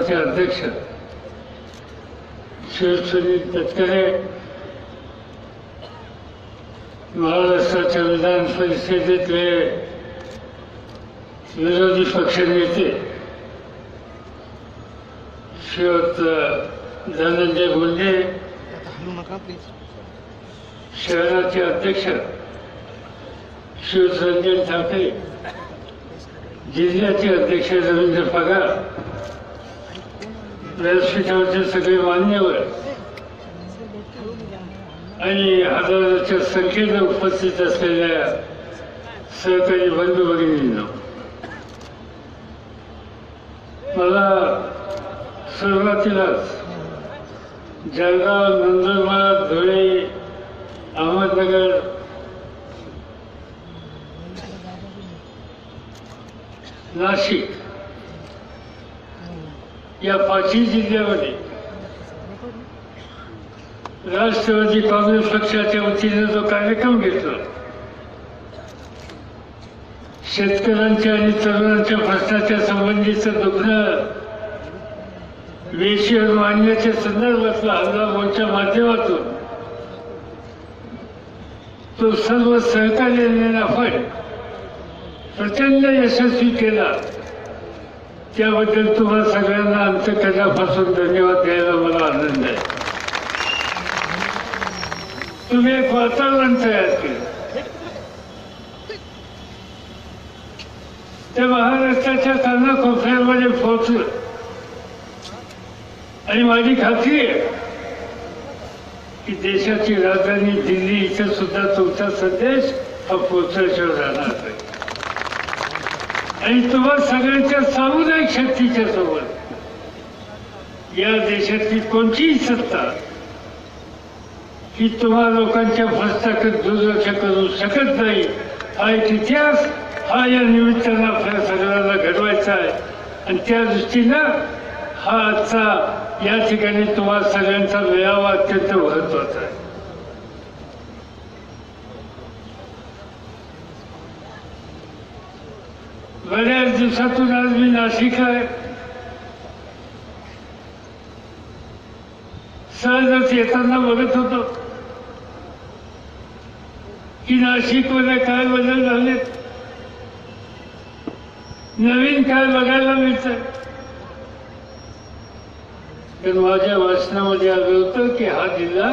शहराचे अध्यक्ष श्री सुनील तटकरे, महाराष्ट्राच्या विधान परिषदेतले विरोधी पक्षनेते श्रीयुत धनंजय मुंडे, शहराचे अध्यक्ष श्रीयुत रंजन ठाकरे, जिल्ह्याचे अध्यक्ष रवींद्र पगार, व्यासपीठावरचे सगळे मान्यवर आणि हजाराच्या संख्येने उपस्थित असलेल्या सहकारी बंधू भगिनींनो, मला सुरुवातीलाच जळगाव, नंदुरबार, धुळे, अहमदनगर नाशिक या पाचही जिल्ह्यामध्ये राष्ट्रवादी काँग्रेस पक्षाच्या वतीने जो कार्यक्रम घेतला, शेतकऱ्यांच्या आणि तरुणांच्या प्रश्नाच्या संबंधीचं दुखणं वेशीवर मांडण्याच्या संदर्भातला हल्ला मोर्चा माध्यमातून तो सर्व सहकार्याने आपण प्रचंड यशस्वी केला, त्याबद्दल तुम्हाला सगळ्यांना अंतःकरणापासून धन्यवाद द्यायला मला आनंद आहे. तुम्ही एक वातावरण तयार केलं, त्या महाराष्ट्राच्या कानाकोपऱ्यामध्ये पोहोचलं आणि माझी खात्री आहे की देशाची राजधानी दिल्ली इथं सुद्धा तुमचा संदेश हा पोहोचल्याशिवाय राहणार नाही. आणि तुम्हाला सगळ्यांच्या सामुदायिक शक्तीच्या सोबत या देशातली कोणतीही सत्ता ही तुम्हा लोकांच्या प्रश्नाकडे दुर्लक्ष करू शकत नाही. हा एक इतिहास हा या निमित्तानं आपल्या सगळ्यांना घडवायचा आहे आणि त्या दृष्टीनं हा आजचा या ठिकाणी तुम्हाला सगळ्यांचा मेळावा अत्यंत महत्वाचा आहे. बऱ्याच दिवसातून आज मी नाशिकला आहे. सहजच येताना बघत होतो की नाशिकमध्ये काय बदल झालेत, नवीन काय बघायला मिळतं. तर माझ्या वाचनामध्ये आलं होतं की हा जिल्हा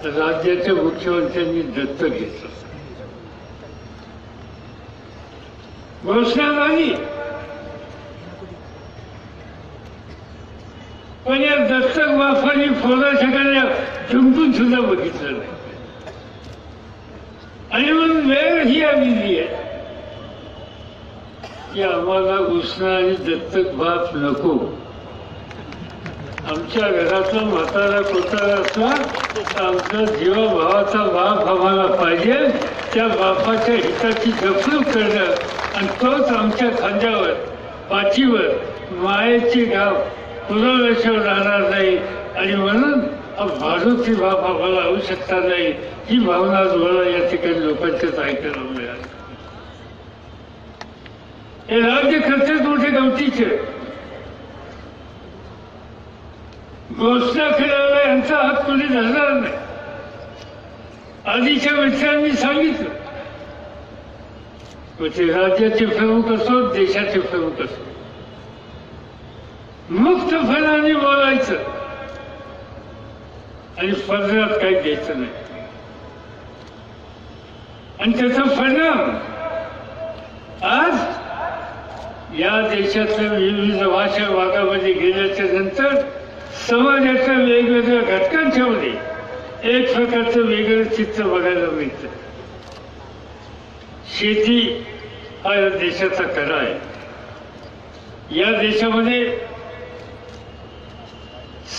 राज्याच्या मुख्यमंत्र्यांनी दत्तक घेतला. घोषणा झाली, पण या दत्तक बापांनी फोडाछकाने झुंकून सुद्धा बघितलं नाही. आणि म्हणून वेळ ही आलेली आहे की आम्हाला घोषणा आणि दत्तक बाप नको. आमच्या घरातला म्हातारा कोतारा असला तर आमचा जीवाभावाचा बाप आम्हाला पाहिजे. त्या बापाच्या हिताची जपणूक करणं आणि तोच आमच्या खांद्यावर पाठीवर मायेची गाव पुरवल्याशिवाय राहणार नाही. आणि म्हणून भारूची बाप आम्हाला आवश्यकता नाही. ही भावना मला या ठिकाणी लोकांच्याच ऐकायला मिळाली. हे राज्य खर्चच मोठे गमतीचे. घोषणा करायला यांचा हात कोणी धरणार नाही. आधीच्या मित्रांनी सांगितलं, ते राज्याचे प्रमुख असो, देशाचे प्रमुख असो, मुक्तपणाने बोलायचं आणि पदरात काही द्यायचं नाही. आणि त्याचा परिणाम आज या देशातल्या विविध भाषा भागामध्ये गेल्याच्या नंतर समाजाच्या वेगवेगळ्या घटकांच्या मध्ये एक प्रकारचं वेगळं चित्र बघायला मिळतं. शेती हा या देशाचा कणा आहे. या देशामध्ये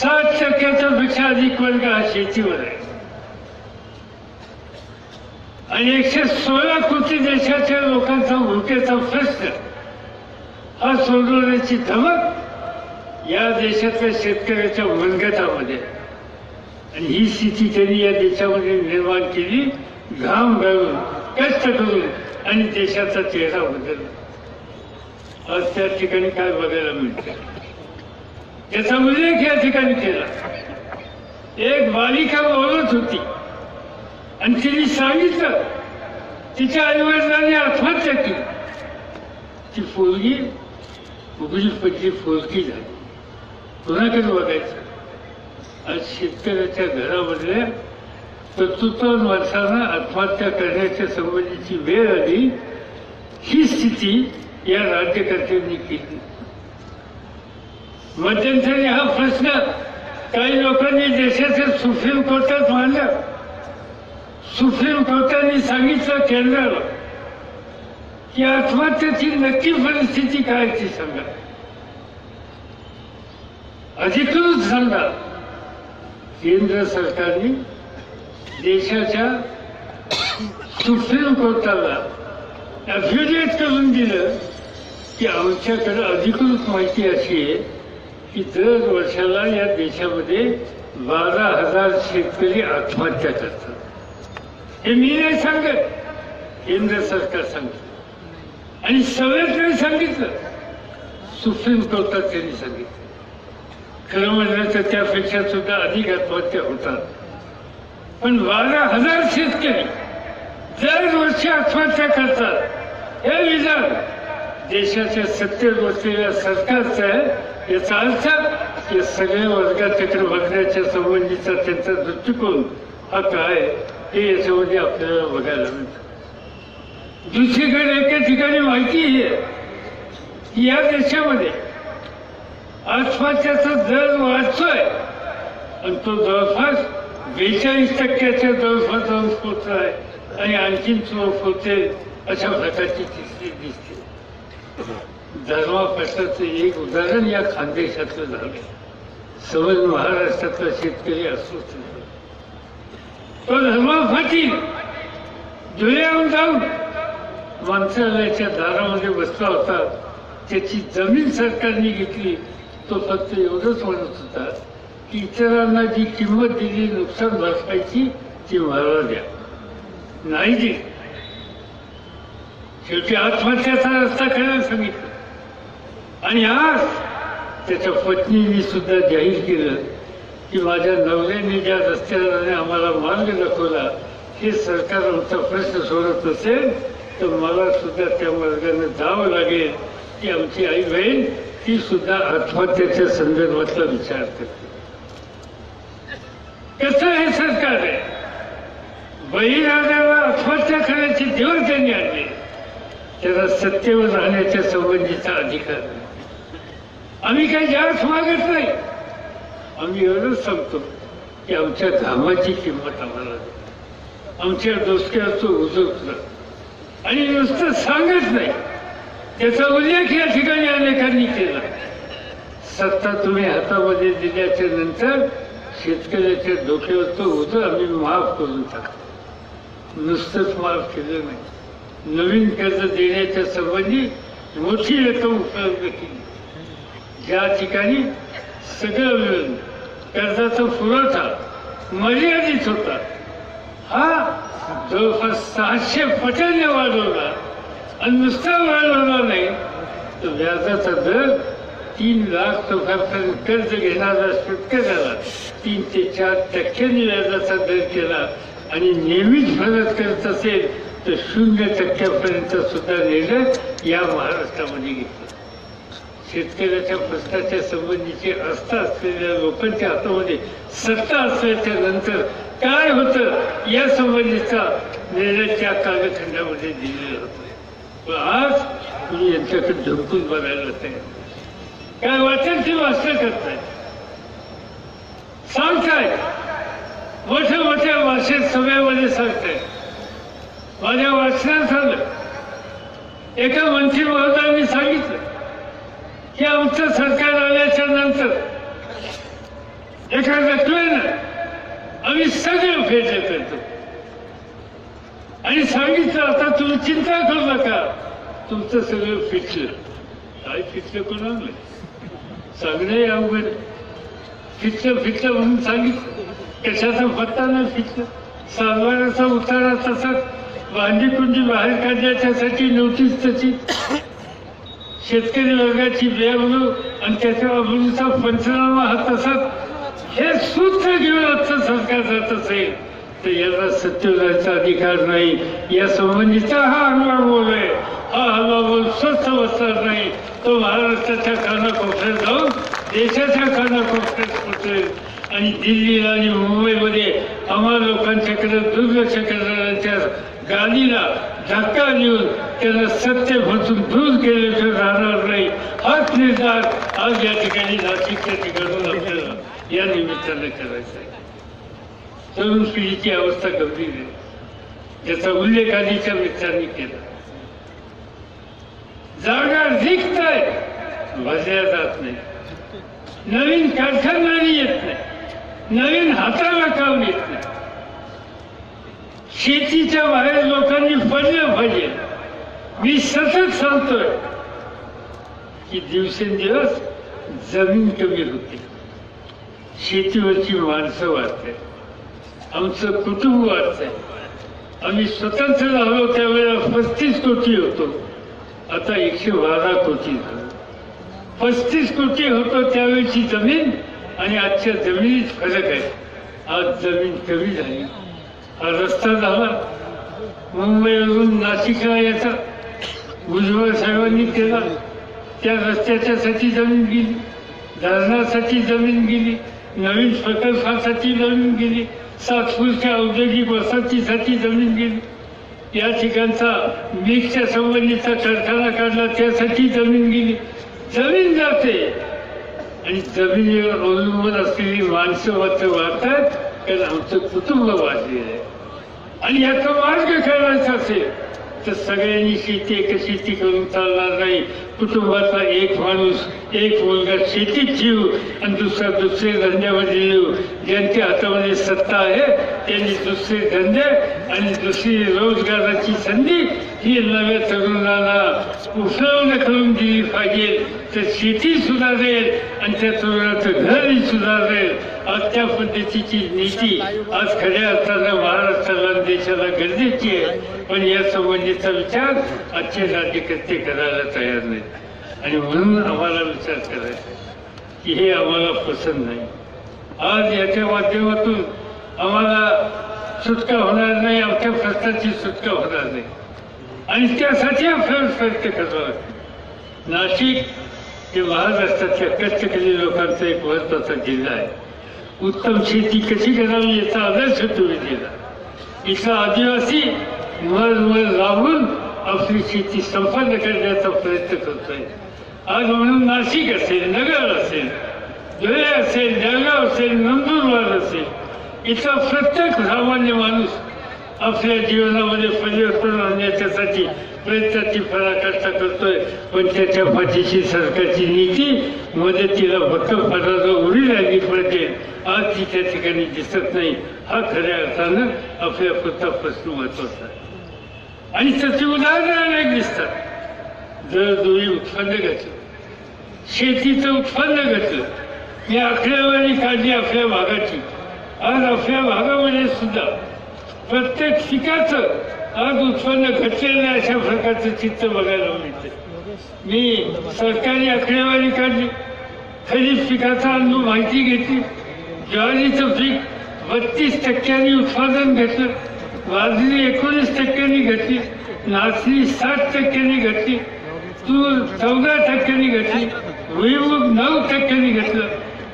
60% पेक्षा अधिक वर्ग हा शेतीवर आहे. आणि 116 कोटी देशाच्या लोकांचा भुकेचा प्रश्न हा सोडवण्याची धमक या देशातल्या शेतकऱ्याच्या मनगटामध्ये. आणि ही स्थिती त्यांनी या देशामध्ये निर्माण केली, घाम गाळून, कष्ट करून आणि देशाचा चेहरा बदलला. आज त्या ठिकाणी काय बघायला मिळतं? याचा उल्लेख या ठिकाणी केला. एक बालिका बोलत होती आणि तिने सांगितलं तिच्या आईवडिलांनी आत्महत्या केली. ती पोरगी उघडी पडली, पोरगी झाली. कोणाकडे बघायचं? आज शेतकऱ्याच्या घरामधल्या 77 वर्षांना आत्महत्या करण्याच्या संबंधीची वेळ आली. ही स्थिती या राज्यकर्त्यांनी केली. मध्यंतरी हा प्रश्न काही लोकांनी देशाच्या सुप्रीम कोर्टात मांडला. सुप्रीम कोर्टाने सांगितलं केंद्राला की आत्महत्येची नक्की परिस्थिती काय ती सांगा, अधिकृत सांगा. केंद्र सरकारने देशाच्या सुप्रीम कोर्टाला ॲफिडेव्हिट करून दिलं की आमच्याकडे अधिकृत माहिती अशी आहे की दर वर्षाला या देशामध्ये 12,000 शेतकरी आत्महत्या करतात. हे मी नाही सांगत, केंद्र सरकार सांगतं. आणि सगळ्यात नाही सांगितलं, सुप्रीम कोर्टात त्यांनी सांगितलं. खरं म्हणलं तर त्यापेक्षा सुद्धा अधिक आत्महत्या होतात. पण 12,000 शेतकरी दरवर्षी आत्महत्या करतात हे विधान देशाच्या सत्तेत बसलेल्या सरकारचं आहे. याचा अर्थ या सगळ्या वर्गाच्याकडे बघण्याच्या संबंधीचा त्यांचा दृष्टिकोन हा काय हे याच्यामध्ये आपल्याला बघायला मिळतं. दुसरीकडे एका ठिकाणी माहिती आहे की या देशामध्ये आत्महत्याचा दर वाढतोय आणि तो जवळपास 42% जवळपास जाऊन पोहोचला आहे आणि आणखीन सुरू होते अशा प्रकारची स्थिती दिसते. धर्मापासूनचं एक उदाहरण या खानदेशातलं झालं. समज महाराष्ट्रातला शेतकरी असतो तो धर्मापाठी धुळ्याहून जाऊन मंत्रालयाच्या दारामध्ये बसला होता. त्याची जमीन सरकारने घेतली. तो फक्त एवढंच म्हणत होता की इतरांना जी किंमत दिली नुकसान भरपाईची ती मला द्या. नाही दिली. शेवटी आत्महत्याचा रस्ता करायला सांगितलं. आणि आज त्याच्या पत्नीने सुद्धा जाहीर केलं की माझ्या नवऱ्याने ज्या रस्त्याने आम्हाला मार्ग दाखवला हे सरकार आमचा प्रश्न सोडत असेल तर मला सुद्धा त्या मार्गाने जावं लागेल. की आमची आई बहीण ती सुद्धा आत्महत्येच्या संदर्भातला विचार करते. कसं हे सरकार आहे? बळीराजाला आत्महत्या करायची दिवस त्यांनी आणले. त्याला सत्तेवर राहण्याच्या संबंधीचा अधिकार नाही. आम्ही काही जास्त मागत नाही. आम्ही एवढंच सांगतो की आमच्या घामाची किंमत आम्हाला द्या. आमच्या डोसक्याचं उजवलं आणि नुसतं सांगत नाही, त्याचा उल्लेख या ठिकाणी अनेकांनी केला. सत्ता तुम्ही हातामध्ये दिल्याच्या नंतर शेतकऱ्याच्या डोक्यावरचं ओझं आम्ही माफ करून टाकतो. नुसतंच माफ केलं नाही, नवीन कर्ज देण्याच्या संबंधी मोठी रक्कम उपलब्ध केली. ज्या ठिकाणी सगळं मिळून कर्जाचा पुरवठा मर्यादित होता हा जवळपास 600 पटाने वाढवला. आणि नुसता वाढवला नाही तर व्याजाचा दर 3 लाख रुपयापर्यंत कर्ज घेणारा शेतकऱ्याला 3 ते 4% व्याजाचा दर केला. आणि नेहमीच परत करत असेल तर 0% सुद्धा निर्णय या महाराष्ट्रामध्ये घेतला. शेतकऱ्याच्या प्रश्नाच्या संबंधीची आस्था असलेल्या लोकांच्या हातामध्ये सत्ता असल्याच्या नंतर काय होतं या संबंधीचा निर्णय त्या कालखंडामध्ये दिलेला होता. पण आज तुम्ही यांच्याकडे झुकून बघायला तयार. काय वाटेल ते भाषण करताय, सांगताय, मोठ्या मोठ्या भाषेत सभेमध्ये सांगताय. माझ्या वाचनात आलं एका मंत्री महोदयांनी सांगितलं की आमचं सरकार आल्याच्या नंतर एका रकमेनं आम्ही सगळं फेडलं करतो. आणि सांगितलं आता तुम्ही चिंता करू नका, तुमचं सगळं फिटलं. काय फिटलं कोणाला सांगणे अवघड. फिटलं म्हणून सांगितलं, कशाचा पत्ता नाही फिटलं. सातबाराचा उतारा तसाच, भांडी कुंडी बाहेर काढण्याच्यासाठी नोटीस तशी. शेतकरी वर्गाची बेवणूक आणि त्याच्या बाबूंचा पंचनामा हा तसाच हे सूत्र घेऊन आजचं सरकार जात असेल तर याला सत्तेचा अधिकार नाही. या संबंधीचा हा हल्लाबोल आहे. हा हल्लाबोल स्वच्छ बसणार नाही. तो महाराष्ट्राच्या कानाकोपऱ्यात जाऊन देशाच्या कानाकोपऱ्यात पोचेल आणि दिल्लीला आणि मुंबईमध्ये आम्हा लोकांच्याकडे दुर्लक्ष करणाऱ्यांच्या गादीला धक्का देऊन त्यांना सत्तेपासून दूर केल्याचं राहणार नाही. हाच निर्धार आज या ठिकाणी नाशिकच्या ठिकाणून आपल्याला या निमित्तानं करायचा आहे. तरुण पिढीची अवस्था गंभीर आहे, ज्याचा उल्लेख आधीच्या मित्रांनी केला. जागा रिक्त आहेत, भरल्या जात नाही. नवीन कारखानदारी येत नाही, नवीन हाताला काम येत नाही. शेतीच्या बाहेर लोकांनी पडलं पाहिजे. मी सतत सांगतोय की दिवसेंदिवस जमीन कमी होते, शेतीवरची माणसं वाढते, आमचं कुटुंब वाढतंय. आम्ही स्वतंत्र झालो त्यावेळेला 35 कोटी होतो, आता 112 कोटी झालो. 35 कोटी होतो त्यावेळची जमीन आणि आजच्या जमिनीत फरक आहे. आज जमीन कमी झाली. हा रस्ता झाला मुंबईवरून नाशिकला याचा भुजबळ साहेबांनी केला. त्या रस्त्याच्यासाठी जमीन गेली, धरणासाठी जमीन गेली, नवीन प्रकल्पासाठी जमीन गेली, सातपूरच्या औद्योगिक वसाहतीसाठी जमीन गेली. या ठिकाणचा मिक्सच्या संबंधीचा कारखाना काढला त्यासाठी जमीन गेली. जमीन जाते आणि जमिनीवर अवलंबून असलेली माणसं मात्र वाढतात, कारण आमचं कुटुंब वाढलेलं आहे. आणि याचा मार्ग काढायचा असेल तर सगळ्यांनी शेती करून चालणार नाही. कुटुंबातला एक माणूस एक मुलगा शेतीत ठेवू आणि दुसरे धंद्यामध्ये येऊ. ज्यांच्या हातामध्ये सत्ता आहे त्यांनी दुसरे धंदे आणि दुसरी रोजगाराची संधी ही नव्या तरुणाला उपलब्ध करून दिली पाहिजे. तर शेती सुधारेल आणि त्या तरुणाचं घरही सुधारेल. आज त्या पद्धतीची नीती आज खऱ्या अर्थानं महाराष्ट्राला देशाला गरजेची आहे. पण या संबंधीचा विचार आजचे राज्यकर्ते करायला तयार नाहीत. आणि म्हणून आम्हाला विचार करायचा की हे आम्हाला पसंत नाही. आज याच्या माध्यमातून आम्हाला सुटका होणार नाही, आमच्या प्रश्नाची सुटका होणार नाही आणि त्यासाठी आपल्याला प्रयत्न करावा लागतो. नाशिक हे महाराष्ट्राच्या कष्टकरी लोकांचा एक महत्वाचा जिल्हा आहे. उत्तम शेती कशी करावी याचा आदर्श तुम्ही दिला. इथला आदिवासी मर राबून आपली शेती संपन्न करण्याचा प्रयत्न करतोय. आज म्हणून नाशिक असेल, नगर असेल, धुळे असेल, जळगाव असेल, नंदुरबार असेल, इथला प्रत्येक सामान्य माणूस आपल्या जीवनामध्ये परिवर्तन आणण्याच्यासाठी प्रयत्नाची पराकाष्ठा करतोय. पण त्याच्या पाठीशी सरकारची नीती मदतीला भक्कमपणाला उडी लागली पाहिजे. आज ती त्या ठिकाणी दिसत नाही. हा खऱ्या अर्थानं आपल्या पुरता प्रश्न महत्वाचा आहे. आणि त्याची उदाहरणं अनेक दिसतात. जर दोन्ही उत्पन्न घेतलं, शेतीचं उत्पन्न घेतलं, मी आकडेवारी काढली आपल्या भागाची. आज आपल्या भागामध्ये सुद्धा प्रत्येक पिकाचं आज उत्पन्न घटलेलं अशा प्रकारचं चित्र बघायला मिळतं. मी सरकारी आकडेवारी काढली, खरीप पिकाचा अनुभव माहिती घेतली. ज्वारीचं पीक 32% उत्पादन घेतलं, बाजरी 19% घटली, नाचणी 60% घटली, तूर 14% घटली, भुईमूग 9% घटलं,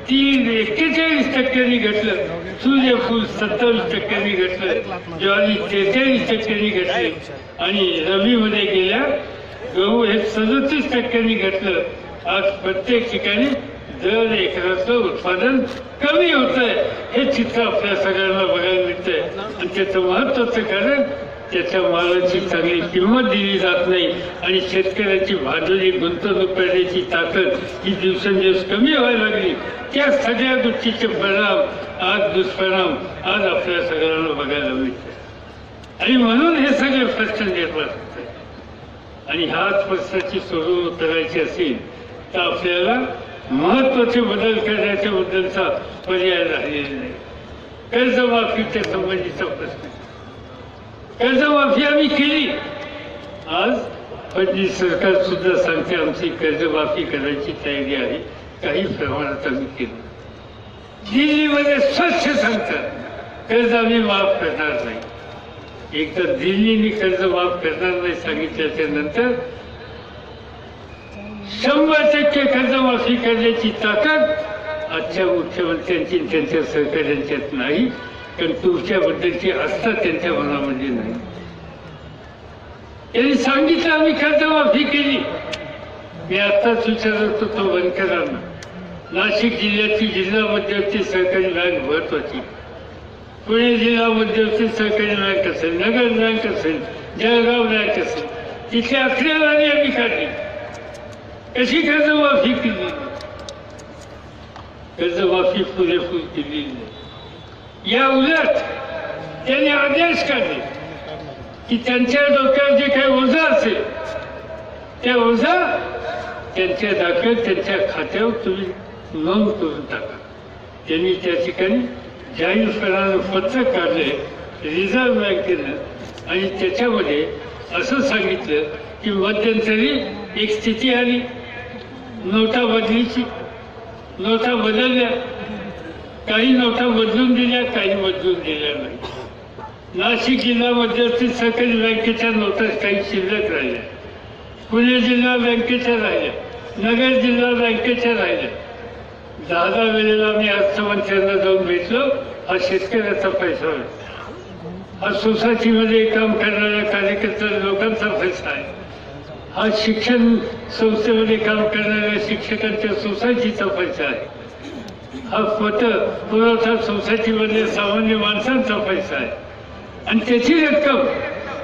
तीळ 41% घटलं, सूर्यफूल 27% घटलं, ज्वारी 43% घटली आणि रबीमध्ये गेल्या गहू हे 37% घटलं. आज प्रत्येक ठिकाणी दर एकराचं उत्पादन कमी होत आहे. हे चित्र आपल्या सगळ्यांना बघायला मिळतंय. आणि त्याचं महत्वाचं कारण त्याच्या मालाची चांगली किंमत दिली जात नाही आणि शेतकऱ्याची भांडवली गुंतवणूक करण्याची ताकद ही दिवसेंदिवस कमी व्हायला लागली. त्या सगळ्या गोष्टीचे परिणाम आज दुष्परिणाम आज आपल्या सगळ्यांना बघायला मिळतात. आणि म्हणून हे सगळे प्रश्न निर्माण होतात. आणि ह्याच प्रश्नाची सोडवणूक करायची असेल तर आपल्याला महत्वाचे बदल करण्याच्या बद्दलचा पर्याय राहिलेला नाही. कर्जमाफीच्या संबंधीचा प्रश्न, कर्जमाफी आम्ही केली. आज फडणवीस सरकार सुद्धा सांगते आमची कर्जमाफी करायची तयारी आहे, काही प्रमाणात आम्ही केलं. दिल्लीमध्ये स्वच्छ सांगतात कर्ज आम्ही माफ करणार नाही. एकदा दिल्लीने कर्ज माफ करणार नाही सांगितल्याच्या नंतर 100% कर्जमाफी करण्याची ताकद आजच्या मुख्यमंत्र्यांची त्यांच्या सहकार्यांच्यात नाही, कारण तुमच्याबद्दलची आस्था त्यांच्या मनामध्ये नाही. त्यांनी सांगितलं आम्ही कर्जमाफी केली. मी आत्ताच विचारत होतो बनकरांना, नाशिक जिल्ह्याची जिल्हा मध्यवर्ती सहकारी बँक महत्वाची, पुणे जिल्हा मध्यवर्ती सहकारी बँक असेल, नगर बँक असेल, जळगाव बँक असेल, तिथे आकडेवारी आम्ही काढली. कशी कर्जमाफी केली? कर्जमाफी पुरेपूर केली नाही. या उलट त्यांनी आदेश काढले की त्यांच्या डोक्यावर जे काही ओझा असेल त्या ओझा त्यांच्या दाखल त्यांच्या खात्यावर तुम्ही नोंद करून टाका. त्यांनी त्या ठिकाणी जाहीरपणानं पत्र काढले रिझर्व्ह बँकेनं आणि त्याच्यामध्ये असं सांगितलं की मध्यंतरी एक स्थिती आली नोटा बदलीची. नोटा बदलल्या, काही नोटा बदलून दिल्या, काही बदलून दिल्या नाही. नाशिक जिल्हा मध्यवर्ती सहकारी बँकेच्या नोटा काही शिल्लक राहिल्या, पुणे जिल्हा बँकेच्या राहिल्या, नगर जिल्हा बँकेच्या राहिल्या. 10 वेळेला मी अर्थमंत्र्यांना जाऊन भेटलो. हा शेतकऱ्याचा पैसा आहे, हा सोसायटीमध्ये काम करणाऱ्या कार्यकर्त्या लोकांचा पैसा आहे, हा शिक्षण संस्थेमध्ये काम करणाऱ्या शिक्षकांच्या सोसायटीचा पैसा आहे, हा पुरवठा सोसायटीमधल्या सामान्य माणसांचा पैसा आहे. आणि त्याची रक्कम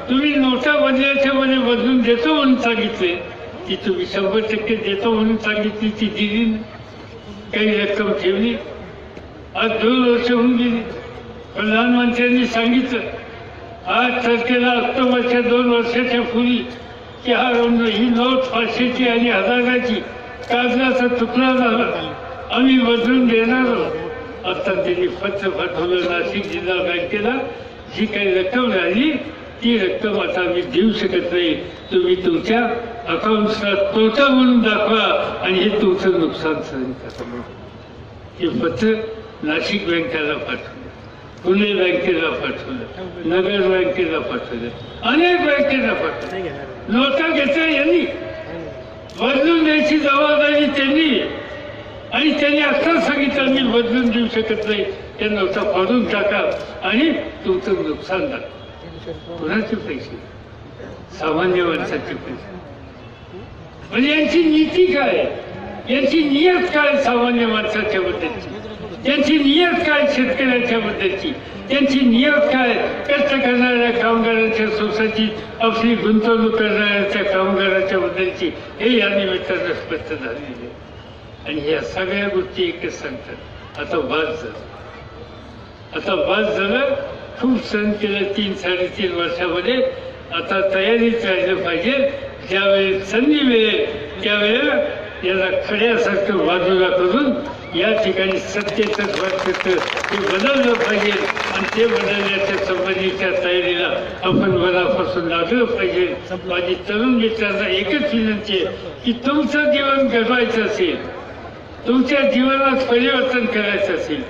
तुम्ही नोटा बदलायच्या मध्ये बदलून देतो म्हणून सांगितले, ती तुम्ही 100% देतो म्हणून सांगितली, ती दिली नाही. काही रक्कम ठेवली. आज 2 वर्ष होऊन गेली. प्रधानमंत्र्यांनी सांगितलं 8 तारखेला ऑक्टोबरच्या 2 वर्षाच्या पूर्वी की ही नोट 500ची आणि 1000ची कागदाचा तुकडा झाला, आम्ही बदलून देणार आहोत. आता त्यांनी पत्र पाठवलं नाशिक जिल्हा बँकेला, जी काही रक्कम राहिली ती रक्कम आता आम्ही देऊ शकत नाही, तुम्ही तुमच्या अकाउंट्सला तोटा म्हणून दाखवा आणि हे तुमचं नुकसान सहन करा. हे पत्र नाशिक बँकेला पाठवलं, पुणे बँकेला पाठवलं, नगर बँकेला पाठवलं, अनेक बँकेला पाठवलं. नोटा घेतल्या यांनी, बदलून द्यायची जबाबदारी त्यांनी. आणि त्यांनी आता सांगितलं मी बदलून देऊ शकत नाही, त्या नोटा फाडून टाका आणि तुमचं नुकसान दाखवा. कुणाचे पैसे? सामान्य माणसाचे पैसे. म्हणजे यांची नीती काय, यांची नियत काय सामान्य माणसाच्या बद्दलची, त्यांची नियत काय शेतकऱ्यांच्या बद्दलची, त्यांची नियत काय कष्ट करणाऱ्या कामगारांच्या सोसायटीत आपली गुंतवणूक करणाऱ्या कामगारांच्या बद्दलची, हे या निमित्तानं स्पष्ट झालेले आहे. आणि ह्या सगळ्या गोष्टी एकच सांगतात, आता बस झालं, आता बस झालं, खूप सण केलं 3-3.5 वर्षामध्ये, आता तयारीत राहिलं पाहिजे. ज्यावेळी संधी मिळेल त्यावेळेला याला खड्यासारखं बाजूला करून या ठिकाणी सत्तेचं ते बदललं पाहिजे आणि ते बदलण्याच्या संबंधीच्या तयारीला आपण मनापासून लागलं पाहिजे. माझी तरुण मित्रांना एकच विनंती आहे की तुमचं जीवन घडवायचं असेल, तुमच्या जीवनात परिवर्तन करायचं असेल,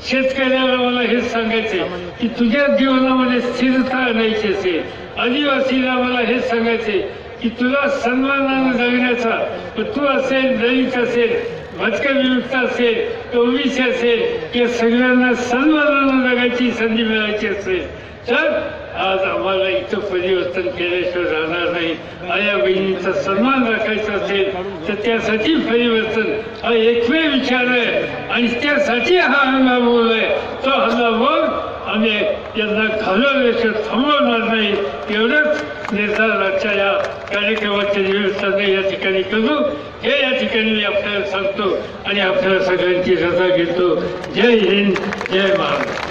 शेतकऱ्याला मला हेच सांगायचे की तुझ्या जीवनामध्ये स्थिरता आणायची असेल, आदिवासीला मला हेच सांगायचे की तुला सन्मानानं जगण्याचा, तू असेल, दलित असेल, भटक्या विमुक्त असेल, ओबीसी असेल, या सगळ्यांना सन्मानानं जगायची संधी मिळायची असेल तर आज आम्हाला इथं परिवर्तन केल्याशिवाय राहणार नाही. आया बहिणींचा सन्मान राखायचा असेल तर त्यासाठी परिवर्तन हा एकमेव विचार आहे आणि त्यासाठी हा हल्लाबोल आहे. तो हल्लाबोल आम्ही यांना घालवल्याशिवाय थांबवणार नाही. एवढंच निर्धार आजच्या या कार्यक्रमाच्या निमित्तानं या ठिकाणी करू, हे या ठिकाणी मी आपल्याला सांगतो आणि आपल्याला सगळ्यांची रजा घेतो. जय हिंद, जय महाराष्ट्र.